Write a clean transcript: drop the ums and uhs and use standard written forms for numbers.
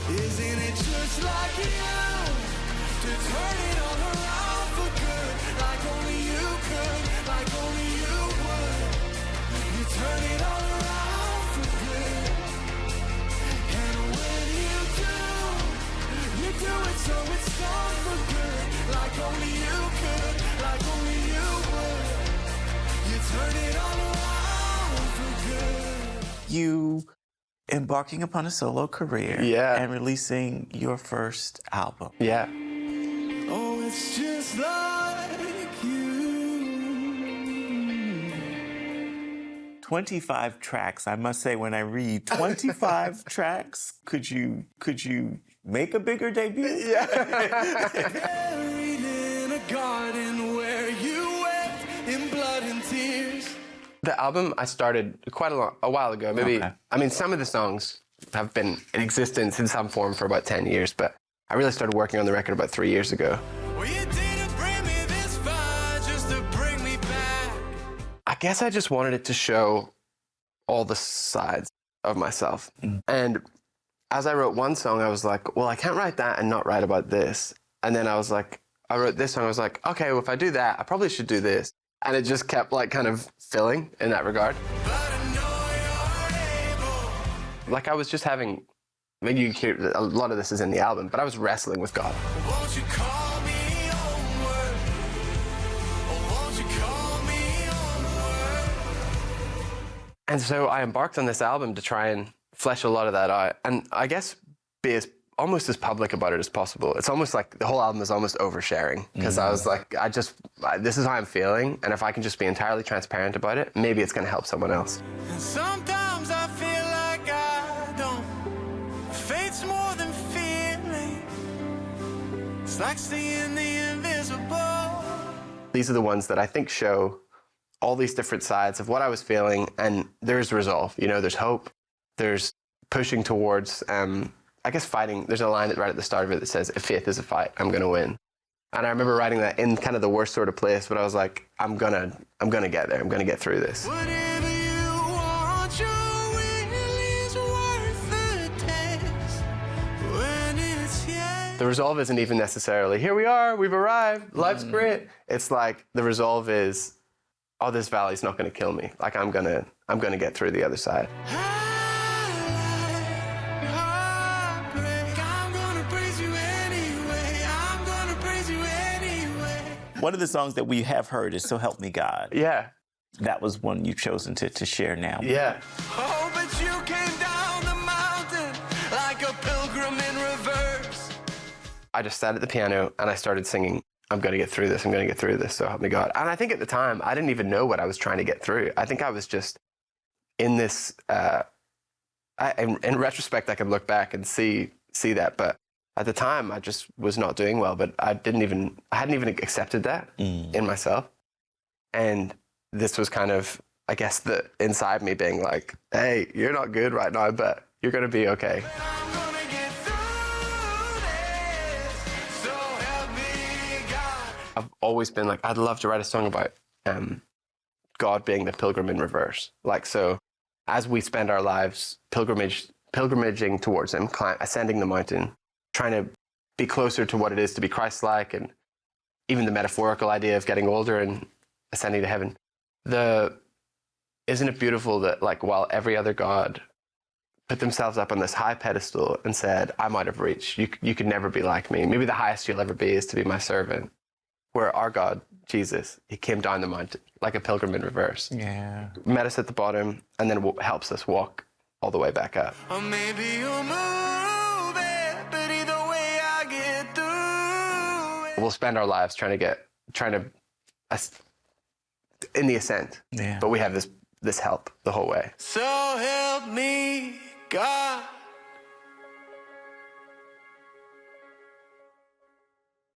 Isn't it just like you to turn it all around for good, like only you could, like only you would. You turn it all around for good, and when you do it so it's done for good, like only you could, like only you would. You turn it all around for good. You embarking upon a solo career, yeah, and releasing your first album. Yeah. Oh, it's just like you. 25 tracks. I must say, when I read 25 tracks, could you make a bigger debut? Yeah. Buried in a garden where you wept in blood and tears. The album I started quite a while ago. Maybe, Okay. I mean, some of the songs have been in existence in some form for about 10 years, but I really started working on the record about 3 years ago. Well, you didn't bring me this far just to bring me back. I guess I just wanted it to show all the sides of myself. And as I wrote one song, I was like, well, I can't write that and not write about this. And then I was like, I wrote this song, I was like, okay, well, if I do that, I probably should do this. And it just kept like kind of filling in that regard. But I know you're able. Like I was just having, maybe you hear, a lot of this is in the album, but I was wrestling with God. Won't you call me onward? Oh, won't you call me onward? And so I embarked on this album to try and flesh a lot of that out. And I guess be almost as public about it as possible. It's almost like the whole album is almost oversharing, because I was like, this is how I'm feeling, and if I can just be entirely transparent about it, maybe it's going to help someone else. And sometimes I feel like I don't. Fate's more than feeling. It's like seeing the invisible. These are the ones that I think show all these different sides of what I was feeling, and there's resolve. You know, there's hope. There's pushing towards, I guess, fighting. There's a line right at the start of it that says, if faith is a fight, I'm going to win. And I remember writing that in kind of the worst sort of place, but I was like, I'm gonna get there. I'm gonna get through this. Whatever you want, your will is worth the test. When it's yes. The resolve isn't even necessarily, here we are, we've arrived, life's great. It's like, the resolve is, oh, this valley's not gonna kill me. Like, I'm gonna get through the other side. One of the songs that we have heard is So Help Me God. Yeah. That was one you've chosen to share now. Yeah. Oh, but you came down the mountain like a pilgrim in reverse. I just sat at the piano and I started singing, I'm gonna get through this, I'm gonna get through this, so help me God. And I think at the time, I didn't even know what I was trying to get through. I think I was just in this, in retrospect, I can look back and see that, but at the time, I just was not doing well, but I hadn't even accepted that in myself. And this was kind of, I guess, the inside me being like, hey, you're not good right now, but you're gonna be okay. I'm gonna get through this, so help me God. I've always been like, I'd love to write a song about God being the pilgrim in reverse. Like, so as we spend our lives pilgrimaging towards him, ascending the mountain, trying to be closer to what it is to be Christ-like, and even the metaphorical idea of getting older and ascending to heaven. Isn't it beautiful that, like, while every other God put themselves up on this high pedestal and said, I'm out of reach, you could never be like me. Maybe the highest you'll ever be is to be my servant. Where our God, Jesus, he came down the mountain like a pilgrim in reverse. Yeah. Met us at the bottom and then helps us walk all the way back up. Or maybe you'll move it, but either way I get through it. We'll spend our lives trying to in the ascent. Yeah. But we have this help the whole way. So help me God.